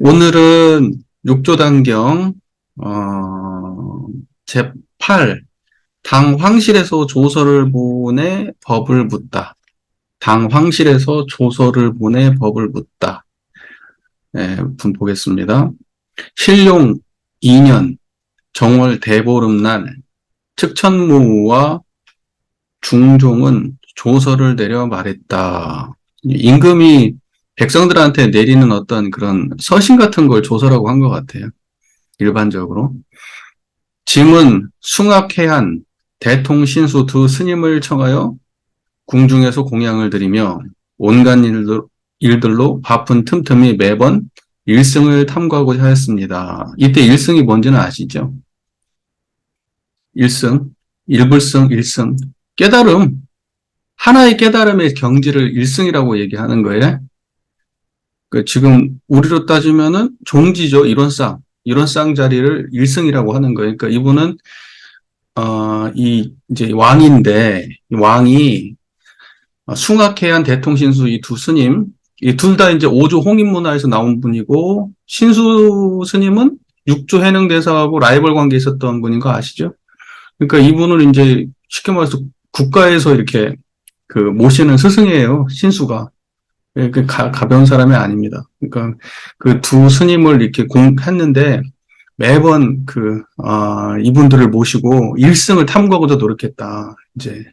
오늘은 육조단경 제8 당 황실에서 조서를 보내 법을 묻다. 당 황실에서 조서를 보내 법을 묻다. 네, 분 보겠습니다. 신룡 2년 정월 대보름날 측천무와 중종은 조서를 내려 말했다. 임금이 백성들한테 내리는 어떤 그런 서신 같은 걸 조서라고 한 것 같아요. 일반적으로. 짐은 숭악해한 대통신수 두 스님을 청하여 궁중에서 공양을 드리며 온갖 일들로 바쁜 틈틈이 매번 일승을 탐구하고자 하였습니다. 이때 일승이 뭔지는 아시죠? 일승, 일불승, 일승. 깨달음, 하나의 깨달음의 경지를 일승이라고 얘기하는 거예요. 지금 우리로 따지면은 종지죠. 이론상 자리를 일승이라고 하는 거예요. 그러니까 이분은 이제 왕인데 이 왕이 숭악해한 대통신수 이 두 스님, 이 둘 다 이제 오조 홍인문화에서 나온 분이고 신수 스님은 육조 해능대사하고 라이벌 관계에 있었던 분인 거 아시죠? 그러니까 이분을 이제 쉽게 말해서 국가에서 이렇게 모시는 스승이에요. 신수가. 가벼운 사람이 아닙니다. 그러니까 그 두 스님을 이렇게 했는데 매번 이분들을 모시고 일승을 탐구하고자 노력했다. 이제,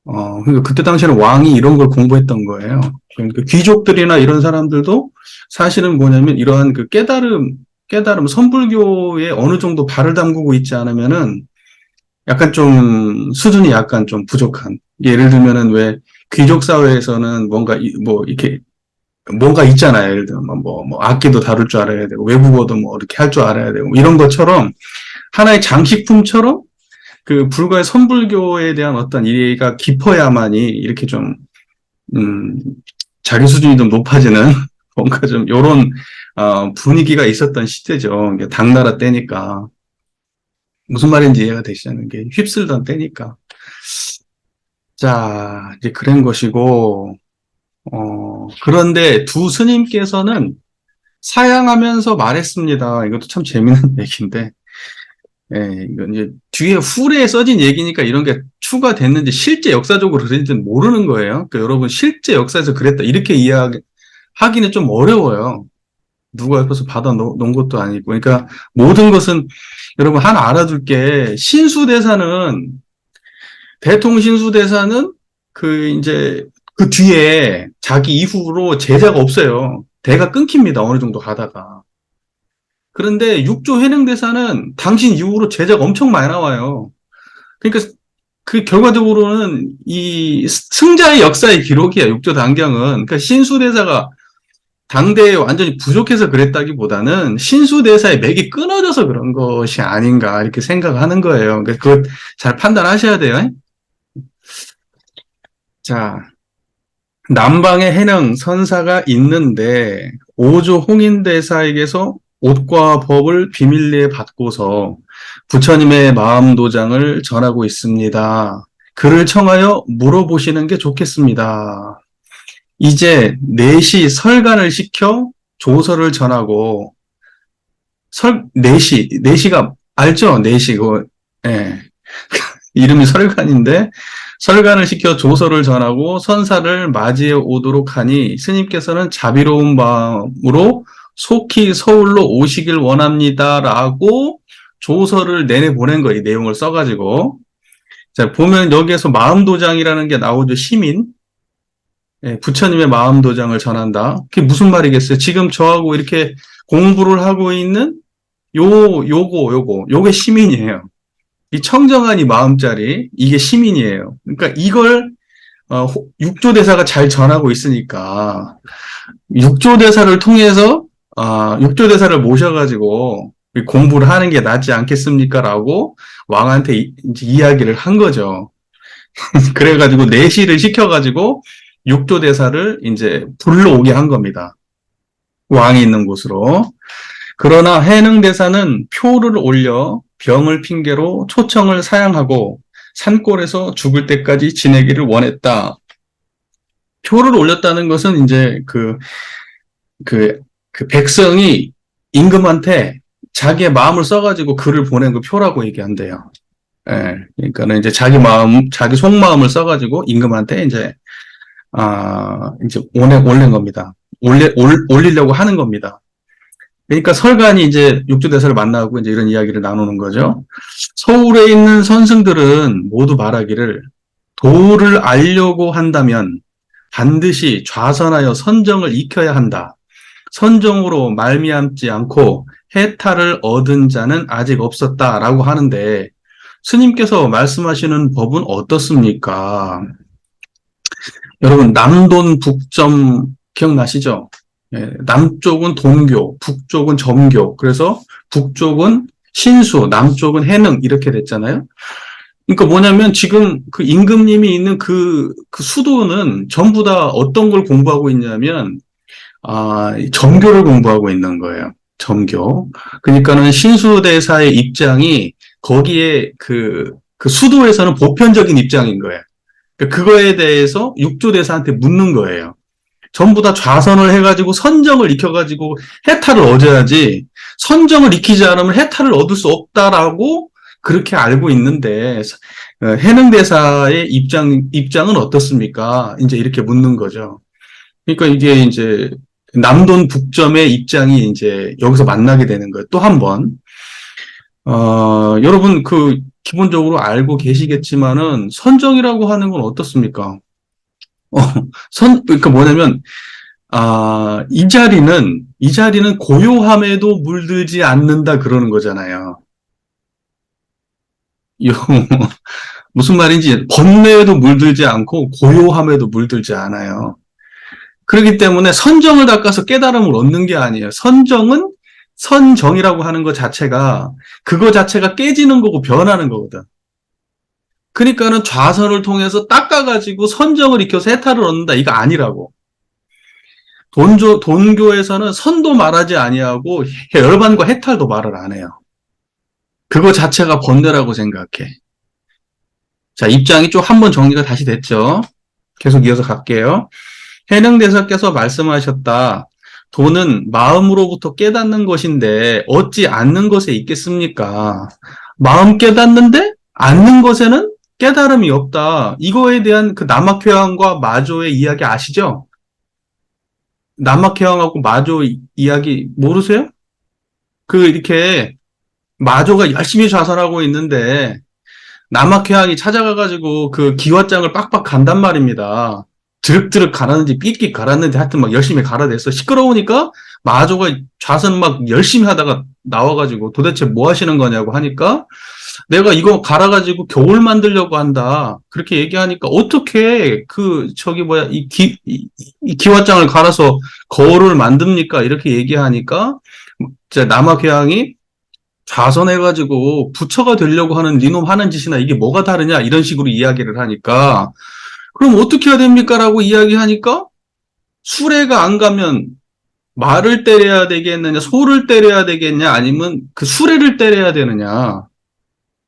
그러니까 그때 당시에는 왕이 이런 걸 공부했던 거예요. 그러니까 귀족들이나 이런 사람들도 사실은 뭐냐면 이러한 깨달음, 선불교에 어느 정도 발을 담그고 있지 않으면은 약간 좀 수준이 약간 좀 부족한. 예를 들면은 왜 귀족 사회에서는 이렇게 뭔가 있잖아요. 예를 들면 악기도 다룰 줄 알아야 되고 외국어도 이렇게 할 줄 알아야 되고 이런 것처럼 하나의 장식품처럼 불가의 선불교에 대한 어떤 이해가 깊어야만이 이렇게 좀 자기 수준이 좀 높아지는 뭔가 좀 요런 분위기가 있었던 시대죠. 당나라 때니까. 무슨 말인지 이해가 되시는 게 휩쓸던 때니까. 자, 이제 그런 것이고, 그런데 두 스님께서는 사양하면서 말했습니다. 이것도 참 재밌는 얘기인데, 예, 이건 이제 뒤에 후레에 써진 얘기니까 이런 게 추가됐는지 실제 역사적으로 그랬는지는 모르는 거예요. 그러니까 여러분 실제 역사에서 그랬다. 이렇게 이해하기는 좀 어려워요. 누가 옆에서 받아 놓은 것도 아니고. 그러니까 모든 것은 여러분 하나 알아둘 게 대통신수대사는 이제 그 뒤에 자기 이후로 제자가 없어요. 대가 끊깁니다. 어느 정도 가다가. 그런데 육조 해능대사는 당신 이후로 제자가 엄청 많이 나와요. 그러니까 그 결과적으로는 이 승자의 역사의 기록이야. 육조 단경은. 그러니까 신수대사가 당대에 완전히 부족해서 그랬다기보다는 신수대사의 맥이 끊어져서 그런 것이 아닌가 이렇게 생각하는 거예요. 그러니까 그걸 잘 판단하셔야 돼요. 자, 남방에 해능 선사가 있는데 오조 홍인대사에게서 옷과 법을 비밀리에 받고서 부처님의 마음도장을 전하고 있습니다. 그를 청하여 물어보시는 게 좋겠습니다. 이제 4시 설간을 시켜 조서를 전하고 4시가 알죠? 4시 예. 이름이 설간인데 설간을 시켜 조서를 전하고 선사를 맞이해 오도록 하니 스님께서는 자비로운 마음으로 속히 서울로 오시길 원합니다라고 조서를 내내 보낸 거예요. 이 내용을 써가지고. 자, 보면 여기에서 마음도장이라는 게 나오죠. 시민. 예, 부처님의 마음도장을 전한다. 그게 무슨 말이겠어요? 지금 저하고 이렇게 공부를 하고 있는 요게 시민이에요. 이 청정한 이 마음자리, 이게 시민이에요. 그러니까 이걸 육조대사가 잘 전하고 있으니까 육조대사를 통해서 육조대사를 모셔가지고 공부를 하는 게 낫지 않겠습니까? 라고 왕한테 이야기를 한 거죠. 그래가지고 내시를 시켜가지고 육조대사를 이제 불러오게 한 겁니다. 왕이 있는 곳으로. 그러나 해능대사는 표를 올려 병을 핑계로 초청을 사양하고 산골에서 죽을 때까지 지내기를 원했다. 표를 올렸다는 것은 이제 그 백성이 임금한테 자기의 마음을 써가지고 글을 보낸 그 표라고 얘기한대요. 예, 그러니까는 이제 자기 마음, 자기 속마음을 써가지고 임금한테 이제 올린 겁니다. 올리려고 하는 겁니다. 그러니까 설간이 이제 육조대사를 만나고 이제 이런 이야기를 나누는 거죠. 서울에 있는 선승들은 모두 말하기를 도를 알려고 한다면 반드시 좌선하여 선정을 익혀야 한다. 선정으로 말미암지 않고 해탈을 얻은 자는 아직 없었다라고 하는데 스님께서 말씀하시는 법은 어떻습니까? 여러분 남돈 북점 기억나시죠? 예, 남쪽은 돈교, 북쪽은 점교. 그래서 북쪽은 신수, 남쪽은 해능 이렇게 됐잖아요. 그러니까 뭐냐면 지금 그 임금님이 있는 그 수도는 전부 다 어떤 걸 공부하고 있냐면 점교를 공부하고 있는 거예요. 점교. 그러니까는 신수대사의 입장이 거기에 그 수도에서는 보편적인 입장인 거예요. 그러니까 그거에 대해서 육조대사한테 묻는 거예요. 전부 다 좌선을 해가지고 선정을 익혀가지고 해탈을 얻어야지 선정을 익히지 않으면 해탈을 얻을 수 없다라고 그렇게 알고 있는데 해능대사의 입장은 어떻습니까? 이제 이렇게 묻는 거죠. 그러니까 이게 이제 남돈 북점의 입장이 이제 여기서 만나게 되는 거예요. 또 한 번. 여러분 기본적으로 알고 계시겠지만은 선정이라고 하는 건 어떻습니까? 그러니까 뭐냐면, 이 자리는 고요함에도 물들지 않는다 그러는 거잖아요. 무슨 말인지, 번뇌에도 물들지 않고 고요함에도 물들지 않아요. 그렇기 때문에 선정을 닦아서 깨달음을 얻는 게 아니에요. 선정이라고 하는 것 자체가, 그거 자체가 깨지는 거고 변하는 거거든. 그러니까는 좌선을 통해서 닦아가지고 선정을 익혀서 해탈을 얻는다. 이거 아니라고. 돈교에서는 선도 말하지 아니하고 열반과 해탈도 말을 안 해요. 그거 자체가 번뇌라고 생각해. 자, 입장이 좀 한번 정리가 다시 됐죠. 계속 이어서 갈게요. 해능대사께서 말씀하셨다. 도는 마음으로부터 깨닫는 것인데 어찌 않는 것에 있겠습니까? 마음 깨닫는데 않는 것에는 깨달음이 없다. 이거에 대한 그 남학회왕과 마조의 이야기 아시죠? 남학회왕하고 마조 이야기 모르세요? 이렇게 마조가 열심히 좌선하고 있는데 남학회왕이 찾아가가지고 그 기왓장을 빡빡 간단 말입니다. 드륵드륵 갈았는지 삑삑 갈았는지 하여튼 막 열심히 갈아댔어. 시끄러우니까 마조가 좌선 막 열심히 하다가 나와가지고 도대체 뭐 하시는 거냐고 하니까 내가 이거 갈아가지고 겨울 만들려고 한다. 그렇게 얘기하니까 어떻게 이 기왓장을 갈아서 거울을 만듭니까? 이렇게 얘기하니까 남학회왕이 좌선해가지고 부처가 되려고 하는 니놈 하는 짓이나 이게 뭐가 다르냐 이런 식으로 이야기를 하니까 그럼 어떻게 해야 됩니까? 라고 이야기하니까 수레가 안 가면 말을 때려야 되겠느냐, 소를 때려야 되겠냐, 아니면 그 수레를 때려야 되느냐.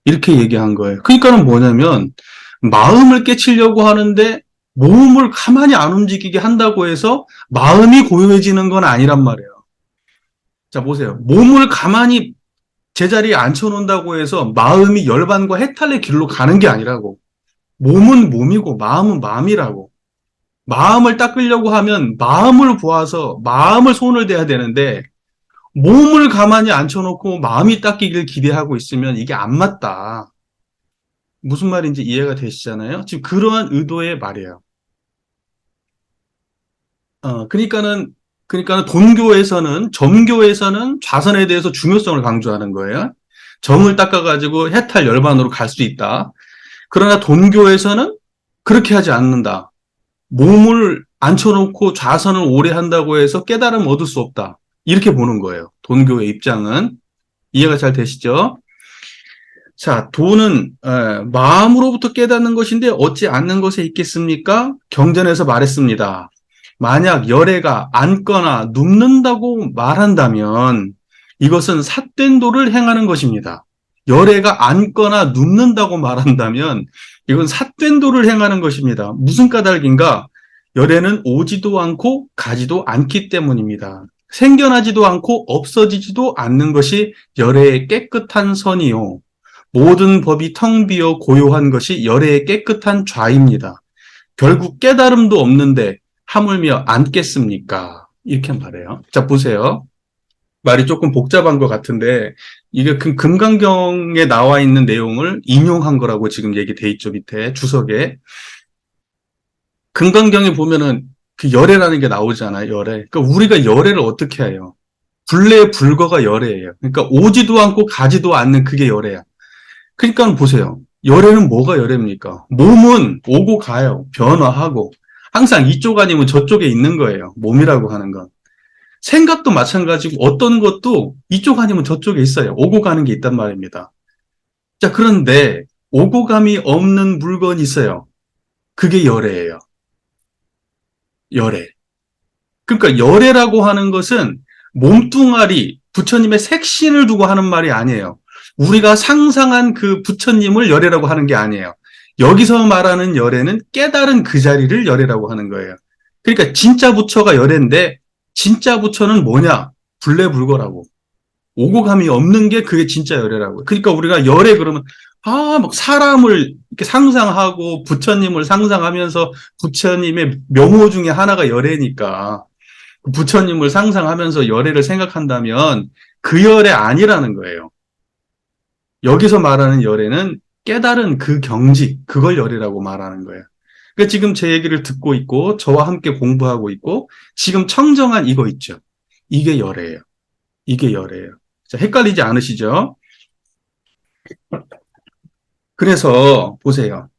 이렇게 얘기한 거예요. 그러니까는 뭐냐면 마음을 깨치려고 하는데 몸을 가만히 안 움직이게 한다고 해서 마음이 고요해지는 건 아니란 말이에요. 자, 보세요. 몸을 가만히 제자리에 앉혀놓는다고 해서 마음이 열반과 해탈의 길로 가는 게 아니라고. 몸은 몸이고 마음은 마음이라고. 마음을 닦으려고 하면 마음을 보아서 마음을 손을 대야 되는데 몸을 가만히 앉혀놓고 마음이 닦이길 기대하고 있으면 이게 안 맞다. 무슨 말인지 이해가 되시잖아요? 지금 그러한 의도의 말이에요. 그러니까는 점교에서는 좌선에 대해서 중요성을 강조하는 거예요. 정을 닦아가지고 해탈 열반으로 갈 수 있다. 그러나 돈교에서는 그렇게 하지 않는다. 몸을 앉혀놓고 좌선을 오래 한다고 해서 깨달음 얻을 수 없다. 이렇게 보는 거예요. 돈교의 입장은. 이해가 잘 되시죠? 자, 도는 마음으로부터 깨닫는 것인데 어찌 않는 것에 있겠습니까? 경전에서 말했습니다. 만약 열애가 앉거나 눕는다고 말한다면 이것은 삿된 도를 행하는 것입니다. 열애가 앉거나 눕는다고 말한다면 이건 삿된 도를 행하는 것입니다. 무슨 까닭인가? 열애는 오지도 않고 가지도 않기 때문입니다. 생겨나지도 않고 없어지지도 않는 것이 열애의 깨끗한 선이요. 모든 법이 텅 비어 고요한 것이 열애의 깨끗한 좌입니다. 결국 깨달음도 없는데 하물며 안 깼습니까? 이렇게 말해요. 자, 보세요. 말이 조금 복잡한 것 같은데 이게 금강경에 나와 있는 내용을 인용한 거라고 지금 얘기돼 있죠. 밑에 주석에. 금강경에 보면은 그 열애라는 게 나오잖아요. 열애. 그러니까 우리가 열애를 어떻게 해요? 불래 불거가 열애예요. 그러니까 오지도 않고 가지도 않는 그게 열애야. 그러니까 보세요. 열애는 뭐가 열애입니까? 몸은 오고 가요. 변화하고. 항상 이쪽 아니면 저쪽에 있는 거예요. 몸이라고 하는 건. 생각도 마찬가지고 어떤 것도 이쪽 아니면 저쪽에 있어요. 오고 가는 게 있단 말입니다. 자, 그런데 오고 감이 없는 물건이 있어요. 그게 열애예요. 열애. 그러니까 열애라고 하는 것은 몸뚱아리, 부처님의 색신을 두고 하는 말이 아니에요. 우리가 상상한 그 부처님을 열애라고 하는 게 아니에요. 여기서 말하는 열애는 깨달은 그 자리를 열애라고 하는 거예요. 그러니까 진짜 부처가 열애인데 진짜 부처는 뭐냐? 불래불거라고. 오고 감이 없는 게 그게 진짜 열애라고. 그러니까 우리가 열애 그러면 막 사람을 이렇게 상상하고 부처님을 상상하면서 부처님의 명호 중에 하나가 열애니까 부처님을 상상하면서 열애를 생각한다면 그 열애 아니라는 거예요. 여기서 말하는 열애는 깨달은 그 경지, 그걸 열애라고 말하는 거예요. 그러니까 지금 제 얘기를 듣고 있고 저와 함께 공부하고 있고 지금 청정한 이거 있죠. 이게 열애예요. 이게 열애예요. 자, 헷갈리지 않으시죠? 그래서 보세요.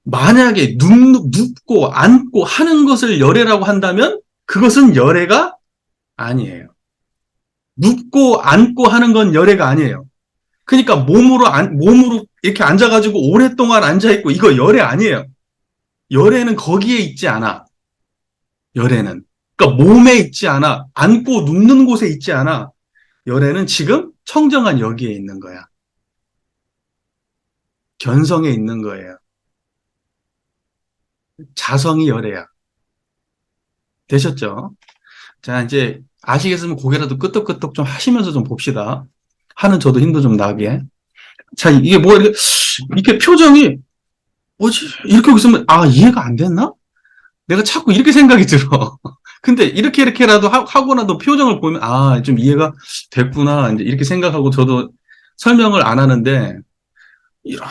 만약에 눕고 앉고 하는 것을 열애라고 한다면 그것은 열애가 아니에요. 눕고 앉고 하는 건 열애가 아니에요. 그러니까 몸으로 이렇게 앉아가지고 오랫동안 앉아있고 이거 열애 아니에요. 열애는 거기에 있지 않아. 열애는. 그러니까 몸에 있지 않아. 앉고 눕는 곳에 있지 않아. 열애는 지금 청정한 여기에 있는 거야. 견성에 있는 거예요. 자성이 열애야. 되셨죠? 자, 이제 아시겠으면 고개라도 끄덕끄덕 좀 하시면서 좀 봅시다. 하는 저도 힘도 좀 나게. 자, 이게 뭐 이렇게 표정이 뭐지? 이렇게 있으면 이해가 안 됐나? 내가 자꾸 이렇게 생각이 들어. 근데 이렇게라도 하고 나도 표정을 보면 좀 이해가 됐구나. 이제 이렇게 생각하고 저도 설명을 안 하는데 이렇게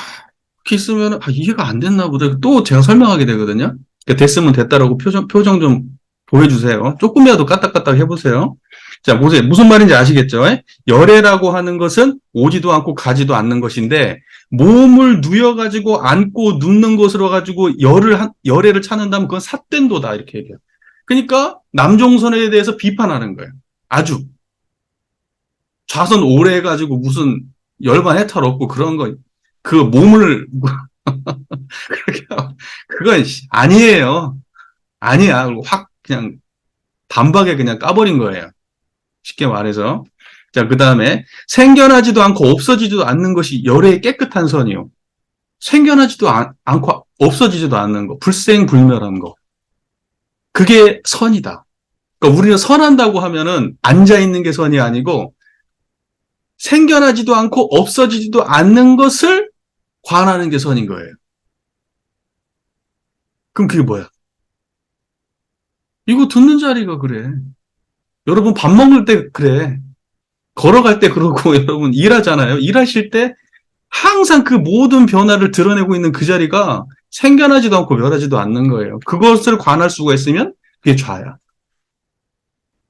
있으면 이해가 안 됐나 보다. 또 제가 설명하게 되거든요. 그러니까 됐으면 됐다라고 표정 좀 보여주세요. 조금이라도 까딱까딱 해보세요. 자, 보세요. 무슨 말인지 아시겠죠? 열애라고 하는 것은 오지도 않고 가지도 않는 것인데 몸을 누여가지고 앉고 눕는 것으로 가지고 열애를 찾는다면 그건 삿된도다 이렇게 얘기해요. 그러니까 남종선에 대해서 비판하는 거예요. 아주 좌선 오래 해가지고 무슨 열반 해탈 없고 그런 거 그 몸을 그렇게 그건 아니에요. 아니야. 확 그냥 단박에 그냥 까버린 거예요. 쉽게 말해서. 자, 그 다음에 생겨나지도 않고 없어지지도 않는 것이 열애의 깨끗한 선이요. 생겨나지도 않고 없어지지도 않는 거. 불생불멸한 거. 그게 선이다. 그러니까 우리는 선한다고 하면은 앉아있는 게 선이 아니고 생겨나지도 않고 없어지지도 않는 것을 관하는 게 선인 거예요. 그럼 그게 뭐야? 이거 듣는 자리가 그래. 여러분 밥 먹을 때 그래. 걸어갈 때 그러고 여러분 일하잖아요. 일하실 때 항상 그 모든 변화를 드러내고 있는 그 자리가 생겨나지도 않고 멸하지도 않는 거예요. 그것을 관할 수가 있으면 그게 좌야.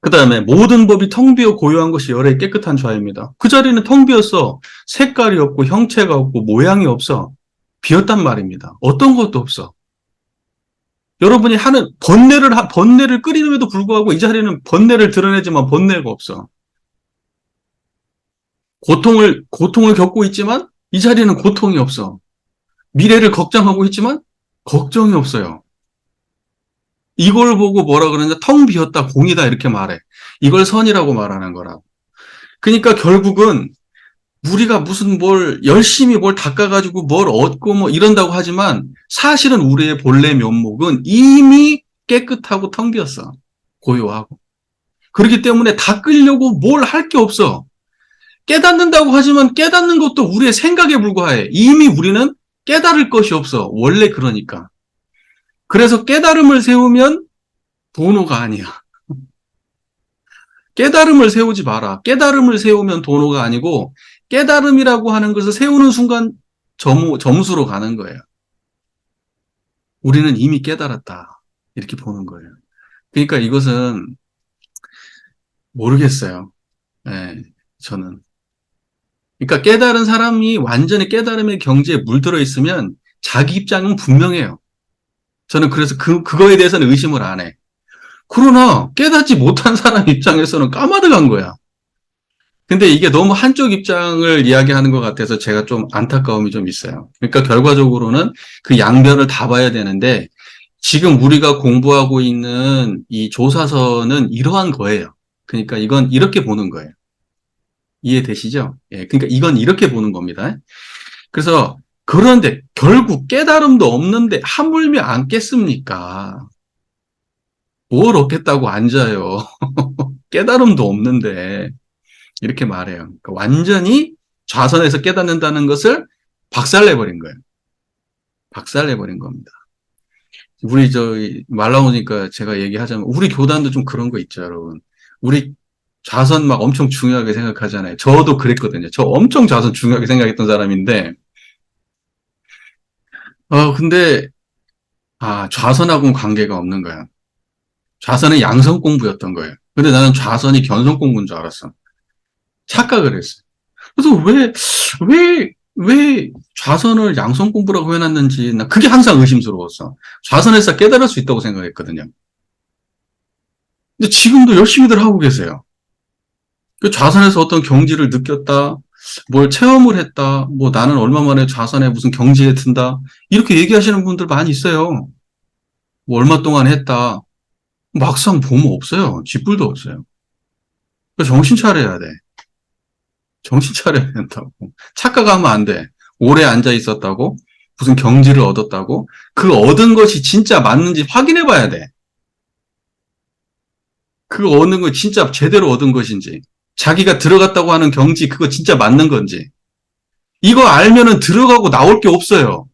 그 다음에 모든 법이 텅 비어 고요한 것이 열애의 깨끗한 좌입니다. 그 자리는 텅 비었어. 색깔이 없고 형체가 없고 모양이 없어. 비었단 말입니다. 어떤 것도 없어. 여러분이 하는 번뇌를 끓이는데도 불구하고 이 자리는 번뇌를 드러내지만 번뇌가 없어. 고통을 겪고 있지만 이 자리는 고통이 없어. 미래를 걱정하고 있지만 걱정이 없어요. 이걸 보고 뭐라 그러냐? 텅 비었다, 공이다 이렇게 말해. 이걸 선이라고 말하는 거라고. 그러니까 결국은 우리가 무슨 열심히 뭘 닦아가지고 뭘 얻고 뭐 이런다고 하지만 사실은 우리의 본래 면목은 이미 깨끗하고 텅 비었어. 고요하고. 그렇기 때문에 닦으려고 뭘 할 게 없어. 깨닫는다고 하지만 깨닫는 것도 우리의 생각에 불과해. 이미 우리는 깨달을 것이 없어. 원래 그러니까. 그래서 깨달음을 세우면 도노가 아니야. 깨달음을 세우지 마라. 깨달음을 세우면 도노가 아니고 깨달음이라고 하는 것을 세우는 순간 점수로 가는 거예요. 우리는 이미 깨달았다. 이렇게 보는 거예요. 그러니까 이것은 모르겠어요. 네, 저는. 그러니까 깨달은 사람이 완전히 깨달음의 경지에 물들어 있으면 자기 입장은 분명해요. 저는 그래서 그거에 대해서는 의심을 안 해. 그러나 깨닫지 못한 사람 입장에서는 까마득한 거야. 근데 이게 너무 한쪽 입장을 이야기하는 것 같아서 제가 좀 안타까움이 좀 있어요. 그러니까 결과적으로는 그 양면을 다 봐야 되는데 지금 우리가 공부하고 있는 이 조사서는 이러한 거예요. 그러니까 이건 이렇게 보는 거예요. 이해되시죠? 예, 그러니까 이건 이렇게 보는 겁니다. 그래서 그런데 결국 깨달음도 없는데 하물며 안 깼습니까? 뭘 얻겠다고 앉아요. 깨달음도 없는데 이렇게 말해요. 그러니까 완전히 좌선에서 깨닫는다는 것을 박살내버린 거예요. 박살내버린 겁니다. 우리 말 나오니까 제가 얘기하자면 우리 교단도 좀 그런 거 있죠, 여러분. 우리 좌선 막 엄청 중요하게 생각하잖아요. 저도 그랬거든요. 저 엄청 좌선 중요하게 생각했던 사람인데 근데 좌선하고는 관계가 없는 거야. 좌선은 양성 공부였던 거예요. 근데 나는 좌선이 견성 공부인 줄 알았어. 착각을 했어. 그래서 왜 좌선을 양성 공부라고 해놨는지, 나 그게 항상 의심스러웠어. 좌선에서 깨달을 수 있다고 생각했거든요. 근데 지금도 열심히들 하고 계세요. 그 좌선에서 어떤 경지를 느꼈다, 뭘 체험을 했다, 뭐 나는 얼마 만에 좌선에 무슨 경지에 든다, 이렇게 얘기하시는 분들 많이 있어요. 뭐 얼마 동안 했다. 막상 보면 없어요. 쥐뿔도 없어요. 그래서 정신 차려야 돼. 정신 차려야 된다고. 착각하면 안 돼. 오래 앉아 있었다고, 무슨 경지를 얻었다고, 그 얻은 것이 진짜 맞는지 확인해 봐야 돼. 그 얻는 거 진짜 제대로 얻은 것인지, 자기가 들어갔다고 하는 경지, 그거 진짜 맞는 건지. 이거 알면은 들어가고 나올 게 없어요.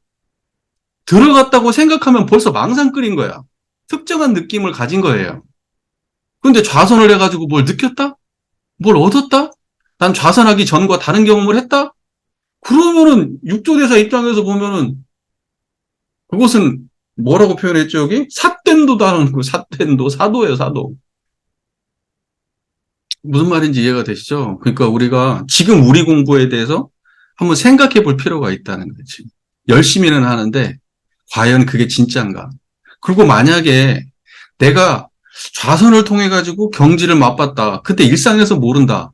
들어갔다고 생각하면 벌써 망상 끓인 거야. 특정한 느낌을 가진 거예요. 근데 좌선을 해가지고 뭘 느꼈다? 뭘 얻었다? 난 좌선하기 전과 다른 경험을 했다? 그러면은 육조대사 입장에서 보면은 그것은 뭐라고 표현했죠, 여기? 삿된도다는 그 삿된도, 사도예요, 사도. 무슨 말인지 이해가 되시죠? 그러니까 우리가 지금 우리 공부에 대해서 한번 생각해 볼 필요가 있다는 거지. 열심히는 하는데 과연 그게 진짜인가? 그리고 만약에 내가 좌선을 통해 가지고 경지를 맛봤다. 근데 일상에서 모른다.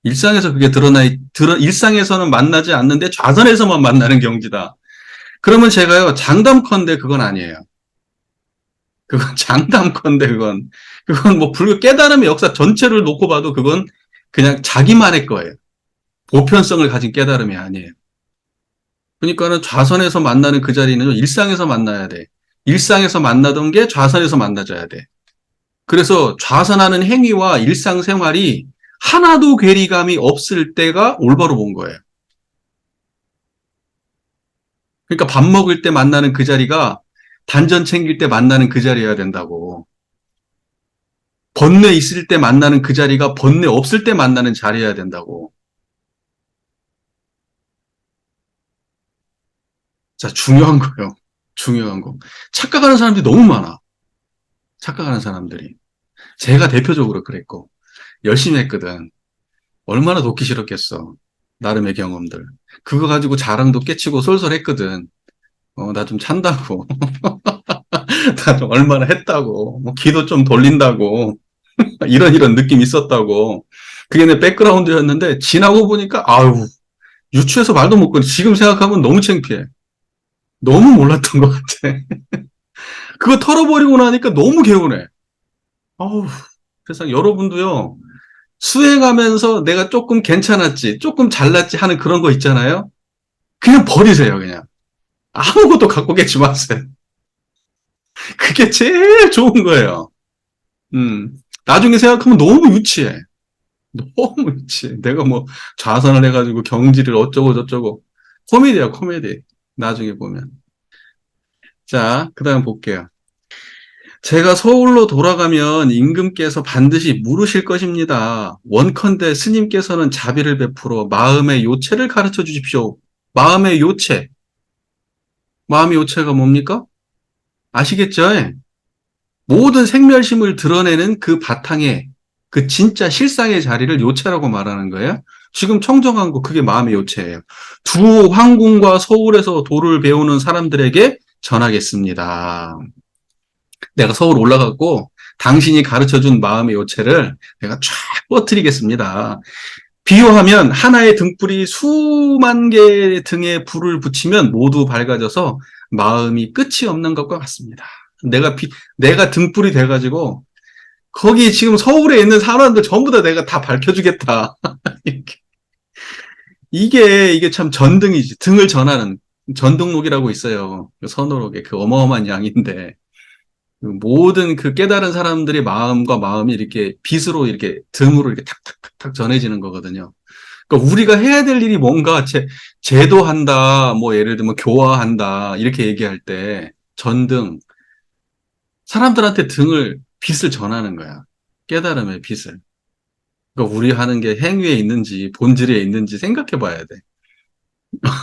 일상에서 그게 일상에서는 만나지 않는데 좌선에서만 만나는 경지다. 그러면 제가요, 장담컨대 그건 아니에요. 그건 장담컨대 그건 뭐 불교 깨달음의 역사 전체를 놓고 봐도 그건 그냥 자기만의 거예요. 보편성을 가진 깨달음이 아니에요. 그러니까는 좌선에서 만나는 그 자리는 일상에서 만나야 돼. 일상에서 만나던 게 좌선에서 만나져야 돼. 그래서 좌선하는 행위와 일상생활이 하나도 괴리감이 없을 때가 올바로 본 거예요. 그러니까 밥 먹을 때 만나는 그 자리가 단전 챙길 때 만나는 그 자리여야 된다고. 번뇌 있을 때 만나는 그 자리가 번뇌 없을 때 만나는 자리여야 된다고. 자, 중요한 거예요. 중요한 거. 착각하는 사람들이 너무 많아. 착각하는 사람들이. 제가 대표적으로 그랬고, 열심히 했거든. 얼마나 돕기 싫었겠어. 나름의 경험들. 그거 가지고 자랑도 깨치고 쏠쏠했거든. 나 좀 찬다고. 나 좀 얼마나 했다고. 뭐 기도 좀 돌린다고. 이런 느낌 있었다고. 그게 내 백그라운드였는데, 지나고 보니까, 아유, 유추해서 말도 못 꺼내. 지금 생각하면 너무 창피해. 너무 몰랐던 것 같아. 그거 털어버리고 나니까 너무 개운해. 아우, 세상 여러분도요, 수행하면서 내가 조금 괜찮았지, 조금 잘났지 하는 그런 거 있잖아요? 그냥 버리세요, 그냥. 아무것도 갖고 계지 마세요. 그게 제일 좋은 거예요. 나중에 생각하면 너무 유치해. 너무 유치해. 내가 뭐 좌선을 해가지고 경지를 어쩌고 저쩌고. 코미디야, 코미디. 나중에 보면. 자, 그 다음 볼게요. 제가 서울로 돌아가면 임금께서 반드시 물으실 것입니다. 원컨대 스님께서는 자비를 베풀어 마음의 요체를 가르쳐 주십시오. 마음의 요체. 마음의 요체가 뭡니까? 아시겠죠? 모든 생멸심을 드러내는 그 바탕에 그 진짜 실상의 자리를 요체라고 말하는 거예요. 지금 청정한 거 그게 마음의 요체예요. 두 황궁과 서울에서 도를 배우는 사람들에게 전하겠습니다. 내가 서울 올라갔고 당신이 가르쳐준 마음의 요체를 내가 쫙 뻗뜨리겠습니다. 비유하면 하나의 등불이 수만 개의 등에 불을 붙이면 모두 밝아져서 마음이 끝이 없는 것과 같습니다. 내가 등불이 돼가지고 거기 지금 서울에 있는 사람들 전부 다 내가 다 밝혀주겠다. 이게 참 전등이지. 등을 전하는 전등록이라고 있어요. 선호록에 그 어마어마한 양인데 모든 그 깨달은 사람들의 마음과 마음이 이렇게 빛으로 이렇게 등으로 이렇게 탁탁탁탁 전해지는 거거든요. 그러니까 우리가 해야 될 일이 뭔가 제도한다, 뭐 예를 들면 교화한다 이렇게 얘기할 때 전등 사람들한테 빛을 전하는 거야. 깨달음의 빛을. 그러니까 우리 하는 게 행위에 있는지 본질에 있는지 생각해 봐야 돼.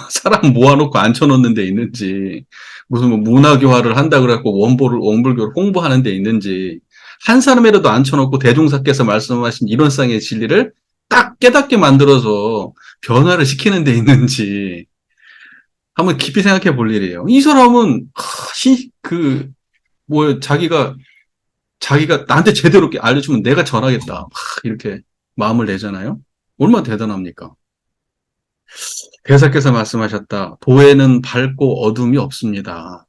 사람 모아놓고 앉혀놓는 데 있는지, 무슨 뭐 문화교화를 한다 그래갖고 원불교를 홍보하는 데 있는지, 한 사람이라도 앉혀놓고 대종사께서 말씀하신 이런 쌍의 진리를 딱 깨닫게 만들어서 변화를 시키는 데 있는지, 한번 깊이 생각해 볼 일이에요. 이 사람은, 자기가 나한테 제대로 알려주면 내가 전하겠다. 이렇게 마음을 내잖아요. 얼마나 대단합니까? 대사께서 말씀하셨다. 도에는 밝고 어둠이 없습니다.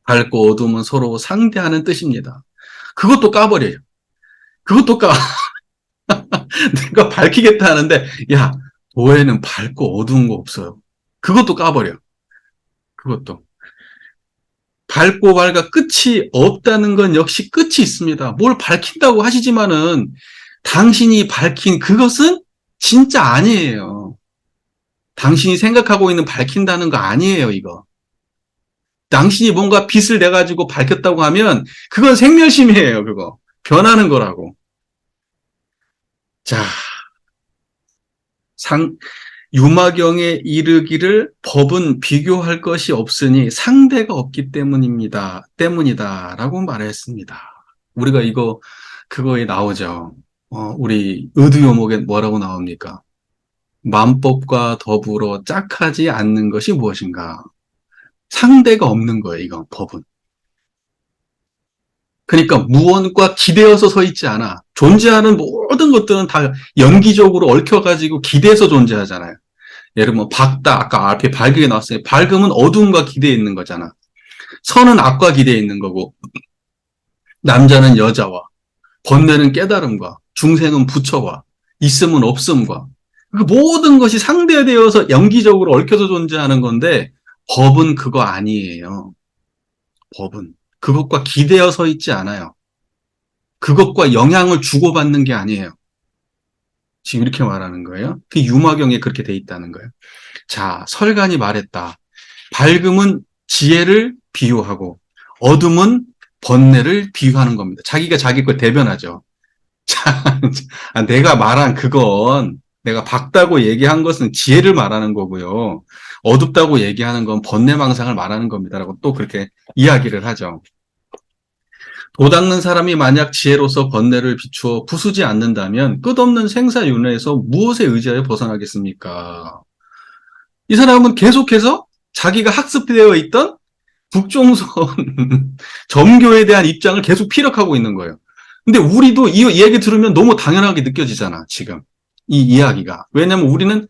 밝고 어둠은 서로 상대하는 뜻입니다. 그것도 까버려요. 그것도 내가 밝히겠다 하는데, 야, 도에는 밝고 어두운 거 없어요. 그것도 까버려. 그것도. 밝고 밝아 끝이 없다는 건 역시 끝이 있습니다. 뭘 밝힌다고 하시지만은, 당신이 밝힌 그것은 진짜 아니에요. 당신이 생각하고 있는 밝힌다는 거 아니에요, 이거. 당신이 뭔가 빛을 내가지고 밝혔다고 하면 그건 생멸심이에요, 그거. 변하는 거라고. 자, 유마경에 이르기를 법은 비교할 것이 없으니 상대가 없기 때문이다라고 말했습니다. 우리가 그거에 나오죠. 우리 의두요목에 뭐라고 나옵니까? 만법과 더불어 짝하지 않는 것이 무엇인가? 상대가 없는 거예요, 이건 법은. 그러니까 무언과 기대어서 서 있지 않아. 존재하는 모든 것들은 다 연기적으로 얽혀가지고 기대서 존재하잖아요. 예를 들면 밝다, 아까 앞에 밝게 나왔어요. 밝음은 어둠과 기대에 있는 거잖아. 선은 악과 기대에 있는 거고, 남자는 여자와, 번뇌는 깨달음과, 중생은 부처와, 있음은 없음과, 그 모든 것이 상대되어서 연기적으로 얽혀서 존재하는 건데, 법은 그거 아니에요. 법은. 그것과 기대어 서 있지 않아요. 그것과 영향을 주고받는 게 아니에요. 지금 이렇게 말하는 거예요. 그 유마경에 그렇게 돼 있다는 거예요. 자, 설간이 말했다. 밝음은 지혜를 비유하고 어둠은 번뇌를 비유하는 겁니다. 자기가 자기 걸 대변하죠. 자, 내가 말한 그건 내가 밝다고 얘기한 것은 지혜를 말하는 거고요. 어둡다고 얘기하는 건 번뇌망상을 말하는 겁니다라고 또 그렇게 이야기를 하죠. 도 닦는 사람이 만약 지혜로서 번뇌를 비추어 부수지 않는다면 끝없는 생사윤회에서 무엇에 의지하여 벗어나겠습니까? 이 사람은 계속해서 자기가 학습되어 있던 북종선 점교에 대한 입장을 계속 피력하고 있는 거예요. 근데 우리도 이 얘기 들으면 너무 당연하게 느껴지잖아, 지금. 이 이야기가. 왜냐면 우리는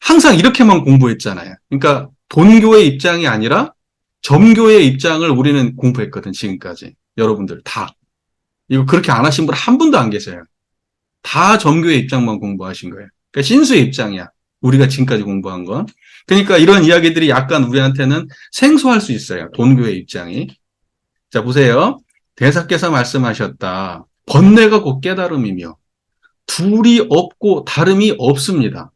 항상 이렇게만 공부했잖아요. 그러니까 본교의 입장이 아니라 점교의 입장을 우리는 공부했거든, 지금까지. 여러분들 다. 이거 그렇게 안 하신 분 한 분도 안 계세요. 다 점교의 입장만 공부하신 거예요. 그러니까 신수의 입장이야. 우리가 지금까지 공부한 건. 그러니까 이런 이야기들이 약간 우리한테는 생소할 수 있어요. 본교의 입장이. 자, 보세요. 대사께서 말씀하셨다. 번뇌가 곧 깨달음이며 둘이 없고 다름이 없습니다.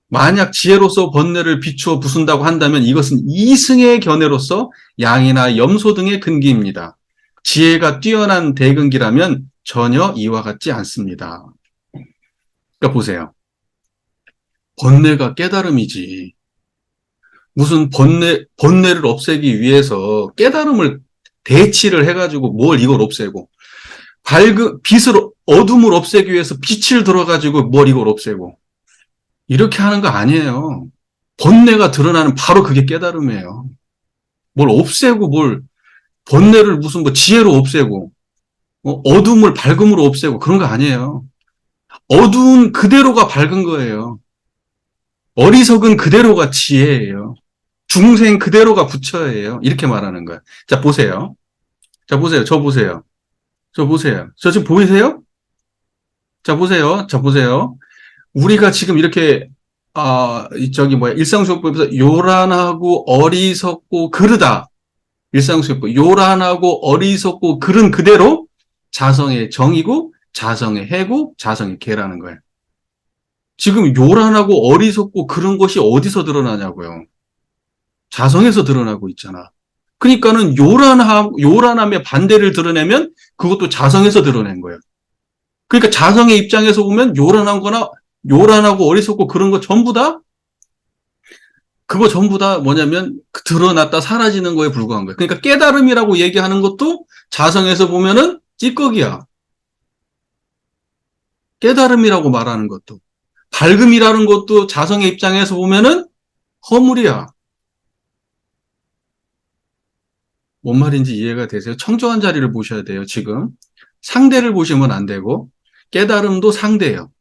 만약 지혜로서 번뇌를 비추어 부순다고 한다면 이것은 이승의 견해로서 양이나 염소 등의 근기입니다. 지혜가 뛰어난 대근기라면 전혀 이와 같지 않습니다. 그러니까 보세요. 번뇌가 깨달음이지. 무슨 번뇌를 없애기 위해서 깨달음을 대치를 해가지고 뭘 이걸 없애고, 어둠을 없애기 위해서 빛을 들어가지고 뭘 이걸 없애고, 이렇게 하는 거 아니에요. 번뇌가 드러나는 바로 그게 깨달음이에요. 뭘 없애고 번뇌를 무슨 지혜로 없애고, 어둠을 밝음으로 없애고 그런 거 아니에요. 어두운 그대로가 밝은 거예요. 어리석은 그대로가 지혜예요. 중생 그대로가 부처예요. 이렇게 말하는 거예요. 자, 보세요. 자, 보세요. 저 보세요. 저 보세요. 저 지금 보이세요? 자, 보세요. 자, 보세요. 우리가 지금 이렇게, 일상수요법에서 요란하고 어리석고 그르다. 일상수요법. 요란하고 어리석고 그른 그대로 자성의 정이고, 자성의 해고, 자성의 개라는 거예요. 지금 요란하고 어리석고 그런 것이 어디서 드러나냐고요. 자성에서 드러나고 있잖아. 그러니까는 요란함의 반대를 드러내면 그것도 자성에서 드러낸 거예요. 그러니까 자성의 입장에서 보면 요란하고 어리석고 그런 거 전부 다 그거 전부 다 뭐냐면 드러났다 사라지는 거에 불과한 거예요. 그러니까 깨달음이라고 얘기하는 것도 자성에서 보면은 찌꺼기야. 깨달음이라고 말하는 것도. 밝음이라는 것도 자성의 입장에서 보면은 허물이야. 뭔 말인지 이해가 되세요? 청정한 자리를 보셔야 돼요, 지금. 상대를 보시면 안 되고, 깨달음도 상대예요.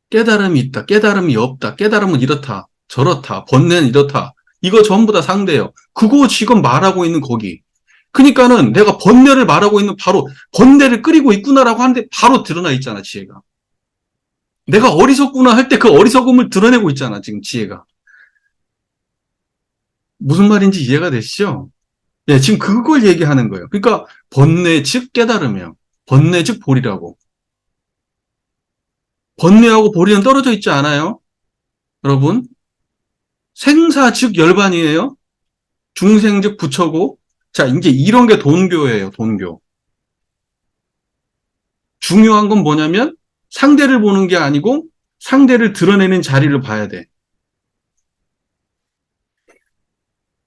깨달음이 있다, 깨달음이 없다, 깨달음은 이렇다, 저렇다, 번뇌는 이렇다. 이거 전부 다 상대예요. 그거 지금 말하고 있는 거기. 그러니까는 내가 번뇌를 말하고 있는 바로 번뇌를 끓이고 있구나라고 하는데 바로 드러나 있잖아, 지혜가. 내가 어리석구나 할 때 그 어리석음을 드러내고 있잖아, 지금 지혜가. 무슨 말인지 이해가 되시죠? 예, 지금 그걸 얘기하는 거예요. 그러니까 번뇌 즉 깨달음이에요. 번뇌 즉 보리라고. 번뇌하고 보리는 떨어져 있지 않아요? 여러분, 생사 즉 열반이에요. 중생 즉 부처고. 자, 이제 이런 게 돈교예요, 돈교. 중요한 건 뭐냐면 상대를 보는 게 아니고 상대를 드러내는 자리를 봐야 돼.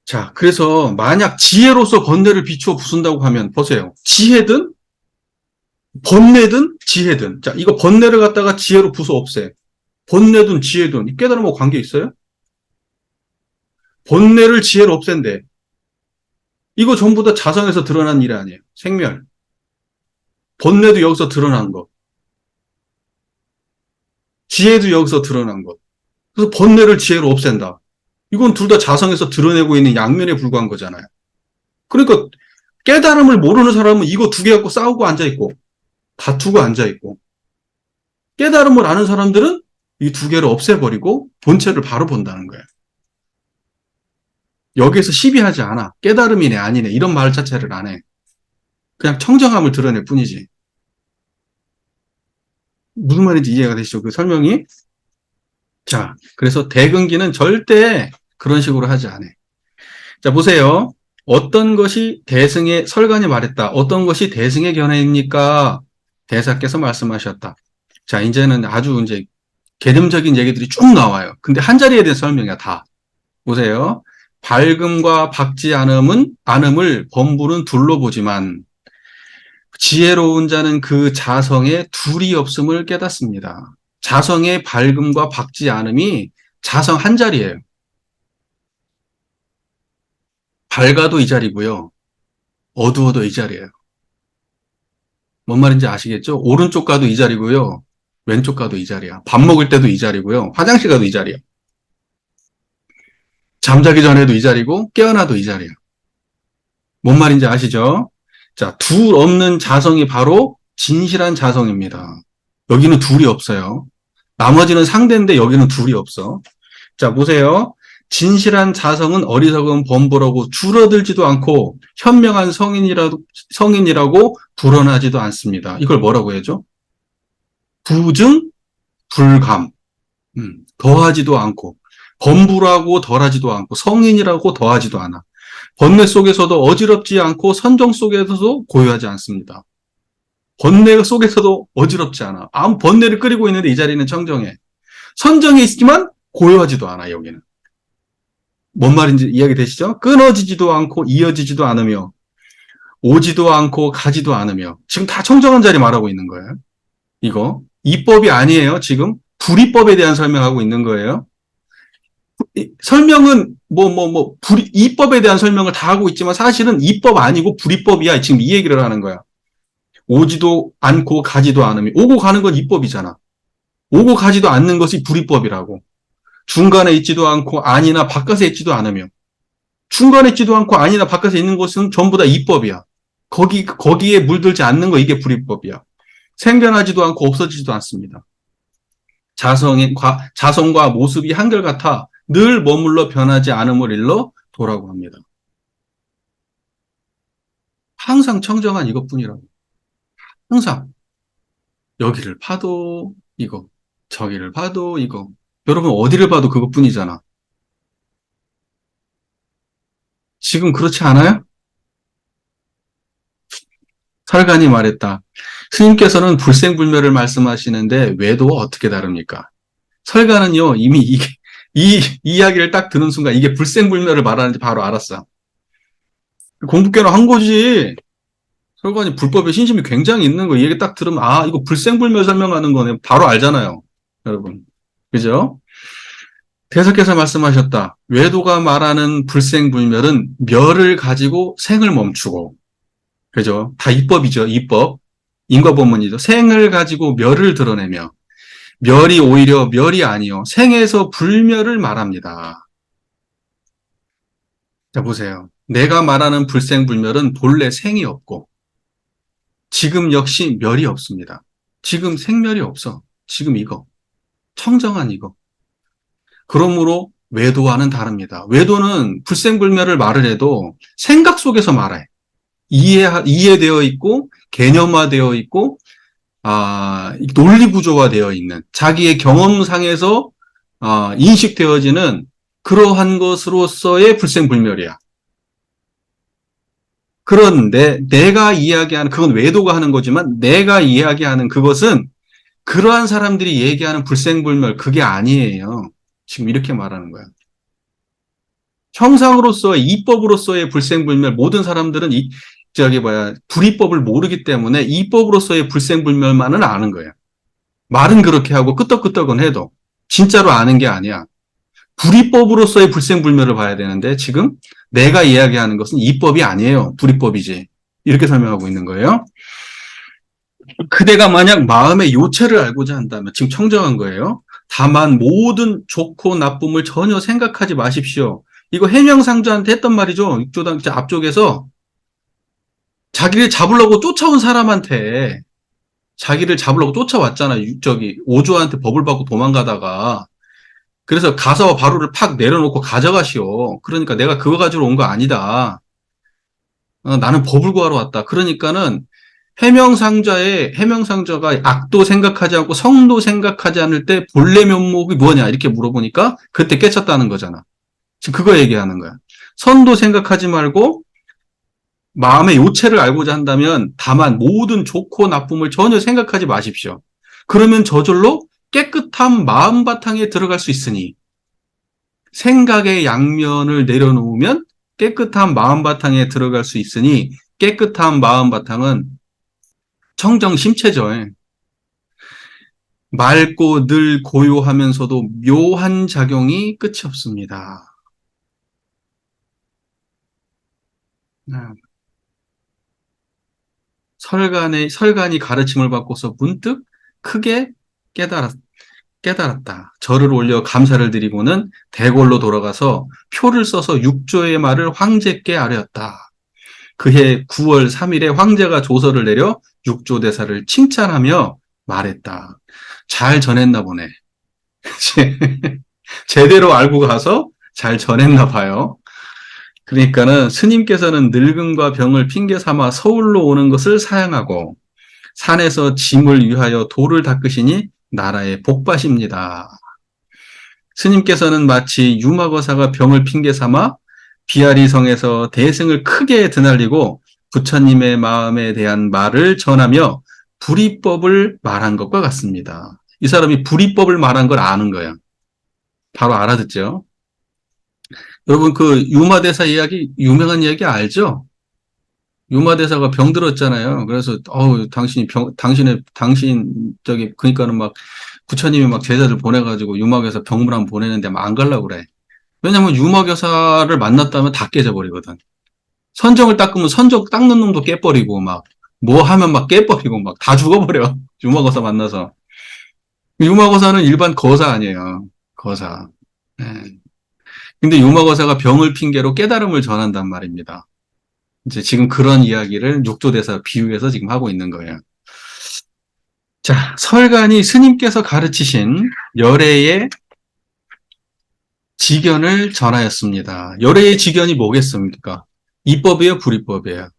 자, 그래서 만약 지혜로서 번뇌를 비추어 부순다고 하면 보세요. 지혜든 번뇌든 지혜든. 자, 이거 번뇌를 갖다가 지혜로 부숴 없애. 번뇌든 지혜든 깨달음하고 관계 있어요? 번뇌를 지혜로 없앤대. 이거 전부 다 자성에서 드러난 일 아니에요. 생멸. 번뇌도 여기서 드러난 것. 지혜도 여기서 드러난 것. 그래서 번뇌를 지혜로 없앤다. 이건 둘 다 자성에서 드러내고 있는 양면에 불과한 거잖아요. 그러니까 깨달음을 모르는 사람은 이거 두 개 갖고 싸우고 앉아있고 다투고 앉아있고 깨달음을 아는 사람들은 이 두 개를 없애버리고 본체를 바로 본다는 거예요. 여기에서 시비하지 않아. 깨달음이네 아니네 이런 말 자체를 안 해. 그냥 청정함을 드러낼 뿐이지. 무슨 말인지 이해가 되시죠? 그 설명이? 자, 그래서 대근기는 절대 그런 식으로 하지 않아요. 자, 보세요. 어떤 것이 대승의 설관이 말했다. 어떤 것이 대승의 견해입니까? 대사께서 말씀하셨다. 자, 이제는 아주 이제 개념적인 얘기들이 쭉 나와요. 근데 한 자리에 대한 설명이야, 다. 보세요. 밝음과 밝지 않음을 범부는 둘로 보지만 지혜로운 자는 그 자성에 둘이 없음을 깨닫습니다. 자성의 밝음과 밝지 않음이 자성 한 자리예요. 밝아도 이 자리고요. 어두워도 이 자리예요. 뭔 말인지 아시겠죠? 오른쪽 가도 이 자리고요. 왼쪽 가도 이 자리야. 밥 먹을 때도 이 자리고요. 화장실 가도 이 자리야. 잠자기 전에도 이 자리고 깨어나도 이 자리야. 뭔 말인지 아시죠? 자, 둘 없는 자성이 바로 진실한 자성입니다. 여기는 둘이 없어요. 나머지는 상대인데 여기는 둘이 없어. 자, 보세요. 진실한 자성은 어리석은 범부라고 줄어들지도 않고 현명한 성인이라고 불어나지도 않습니다. 이걸 뭐라고 해야죠? 부증, 불감. 더하지도 않고 범부라고 덜하지도 않고 성인이라고 더하지도 않아. 번뇌 속에서도 어지럽지 않고 선정 속에서도 고요하지 않습니다. 번뇌 속에서도 어지럽지 않아. 아무 번뇌를 끓이고 있는데 이 자리는 청정해. 선정해 있지만 고요하지도 않아, 여기는. 뭔 말인지 이해가 되시죠? 끊어지지도 않고 이어지지도 않으며 오지도 않고 가지도 않으며 지금 다 청정한 자리 말하고 있는 거예요. 이거 이법이 아니에요. 지금 불이법에 대한 설명하고 있는 거예요. 설명은 이법에 대한 설명을 다 하고 있지만 사실은 이법 아니고 불이법이야. 지금 이 얘기를 하는 거야. 오지도 않고 가지도 않으며 오고 가는 건 이법이잖아. 오고 가지도 않는 것이 불이법이라고. 중간에 있지도 않고 안이나 바깥에 있지도 않으며 중간에 있지도 않고 안이나 바깥에 있는 것은 전부 다 이법이야. 거기에 물들지 않는 거 이게 불이법이야. 생겨나지도 않고 없어지지도 않습니다. 자성과 모습이 한결같아 늘 머물러 변하지 않음을 일러 도라고 합니다. 항상 청정한 이것뿐이라고. 항상 여기를 봐도 이거, 저기를 봐도 이거. 여러분 어디를 봐도 그것뿐이잖아. 지금 그렇지 않아요? 설간이 말했다. 스님께서는 불생불멸을 말씀하시는데 외도와 어떻게 다릅니까? 설가는요, 이미 이 이야기를 딱 듣는 순간 이게 불생불멸을 말하는지 바로 알았어. 공부께는 한 거지. 설관이 불법에 신심이 굉장히 있는 거, 이 얘기 딱 들으면, 아, 이거 불생불멸 설명하는 거네. 바로 알잖아요. 여러분. 그죠? 대사께서 말씀하셨다. 외도가 말하는 불생불멸은 멸을 가지고 생을 멈추고, 그죠? 다 이법이죠. 이법. 인과법문이죠. 생을 가지고 멸을 드러내며, 멸이 오히려 멸이 아니요. 생에서 불멸을 말합니다. 자, 보세요. 내가 말하는 불생불멸은 본래 생이 없고, 지금 역시 멸이 없습니다. 지금 생멸이 없어. 지금 이거. 청정한 이거. 그러므로 외도와는 다릅니다. 외도는 불생불멸을 말을 해도 생각 속에서 말해. 이해되어 있고, 개념화되어 있고, 논리 구조화되어 있는, 자기의 경험상에서, 인식되어지는 그러한 것으로서의 불생불멸이야. 그런데 내가 이야기하는, 그건 외도가 하는 거지만 내가 이야기하는 그것은 그러한 사람들이 얘기하는 불생불멸, 그게 아니에요. 지금 이렇게 말하는 거야. 형상으로서의, 이법으로서의 불생불멸, 모든 사람들은 불이법을 모르기 때문에 이법으로서의 불생불멸만은 아는 거예요. 말은 그렇게 하고 끄떡끄떡은 해도 진짜로 아는 게 아니야. 불이법으로서의 불생불멸을 봐야 되는데 지금 내가 이야기하는 것은 이법이 아니에요. 불이법이지. 이렇게 설명하고 있는 거예요. 그대가 만약 마음의 요체를 알고자 한다면 지금 청정한 거예요. 다만 모든 좋고 나쁨을 전혀 생각하지 마십시오. 이거 해명상주한테 했던 말이죠. 육조당 앞쪽에서 자기를 잡으려고 쫓아온 사람한테 자기를 잡으려고 쫓아왔잖아. 오조한테 법을 받고 도망가다가 그래서 가서 바로를 팍 내려놓고 가져가시오. 그러니까 내가 그거 가지러 온 거 아니다. 나는 법을 구하러 왔다. 그러니까는 해명상자가 악도 생각하지 않고 성도 생각하지 않을 때 본래 면목이 뭐냐 이렇게 물어보니까 그때 깨쳤다는 거잖아. 지금 그거 얘기하는 거야. 선도 생각하지 말고 마음의 요체를 알고자 한다면 다만 모든 좋고 나쁨을 전혀 생각하지 마십시오. 그러면 저절로 깨끗한 마음 바탕에 들어갈 수 있으니 생각의 양면을 내려놓으면 깨끗한 마음 바탕에 들어갈 수 있으니 깨끗한 마음 바탕은 청정심체죠. 맑고 늘 고요하면서도 묘한 작용이 끝이 없습니다. 설간이 가르침을 받고서 문득 크게 깨달았다. 절을 올려 감사를 드리고는 대궐로 돌아가서 표를 써서 육조의 말을 황제께 아뢰었다. 그해 9월 3일에 황제가 조서를 내려 육조대사를 칭찬하며 말했다. 잘 전했나 보네. 제대로 알고 가서 잘 전했나 봐요. 그러니까는 스님께서는 늙음과 병을 핑계 삼아 서울로 오는 것을 사양하고 산에서 짐을 위하여 돌을 닦으시니 나라의 복받입니다. 스님께서는 마치 유마거사가 병을 핑계 삼아 비아리성에서 대승을 크게 드날리고 부처님의 마음에 대한 말을 전하며 불이법을 말한 것과 같습니다. 이 사람이 불이법을 말한 걸 아는 거예요. 바로 알아듣죠. 여러분 그 유마대사 이야기 유명한 이야기 알죠? 유마대사가 병들었잖아요. 그래서 그러니까는 막 부처님이 막 제자들 보내가지고 유마교사 병문안 보내는데 막 안 가려고 그래. 왜냐면 유마교사를 만났다면 다 깨져버리거든. 선정을 닦으면 선정 닦는 놈도 깨버리고 막 뭐 하면 막 깨버리고 막 다 죽어버려. 유마거사 만나서. 유마거사는 일반 거사 아니에요. 거사. 네. 근데 유마거사가 병을 핑계로 깨달음을 전한단 말입니다. 이제 지금 그런 이야기를 육조대사 비유해서 지금 하고 있는 거예요. 자, 설간이 스님께서 가르치신 열애의 직연을 전하였습니다. 열애의 직연이 뭐겠습니까? 이법이에요, 불이법이에요?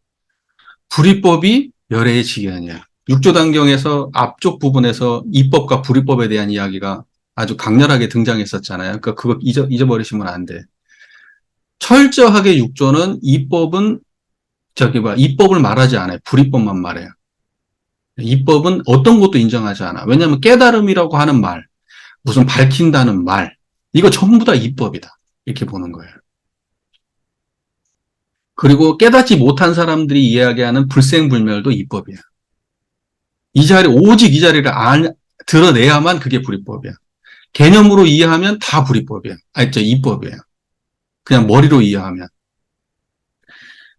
불이법이 열애의 직연이야. 육조단경에서 앞쪽 부분에서 이법과 불이법에 대한 이야기가 아주 강렬하게 등장했었잖아요. 그러니까 그거 잊어버리시면 안 돼. 철저하게 육조는 이법은 이법을 말하지 않아요. 불이법만 말해요. 이법은 어떤 것도 인정하지 않아. 왜냐하면 깨달음이라고 하는 말, 무슨 밝힌다는 말, 이거 전부 다 이법이다. 이렇게 보는 거예요. 그리고 깨닫지 못한 사람들이 이야기하는 불생불멸도 이법이야. 오직 이 자리를 드러내야만 그게 불이법이야. 개념으로 이해하면 다 불이법이야. 이법이에요. 그냥 머리로 이해하면.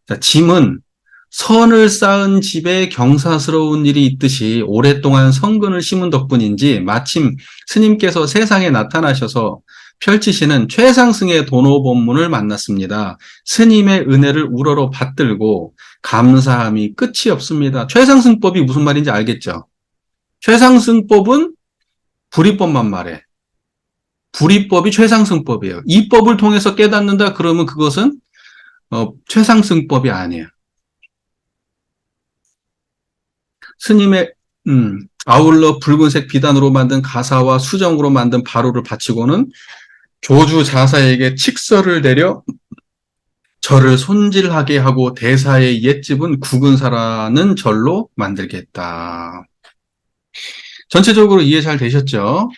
자, 짐은 선을 쌓은 집에 경사스러운 일이 있듯이 오랫동안 성근을 심은 덕분인지 마침 스님께서 세상에 나타나셔서 펼치시는 최상승의 도노본문을 만났습니다. 스님의 은혜를 우러러 받들고 감사함이 끝이 없습니다. 최상승법이 무슨 말인지 알겠죠? 최상승법은 불이법만 말해. 불이법이 최상승법이에요. 이 법을 통해서 깨닫는다 그러면 그것은 최상승법이 아니에요. 스님의 아울러 붉은색 비단으로 만든 가사와 수정으로 만든 바로를 바치고는 교주 자사에게 칙서를 내려 절을 손질하게 하고 대사의 옛집은 구근사라는 절로 만들겠다. 전체적으로 이해 잘 되셨죠?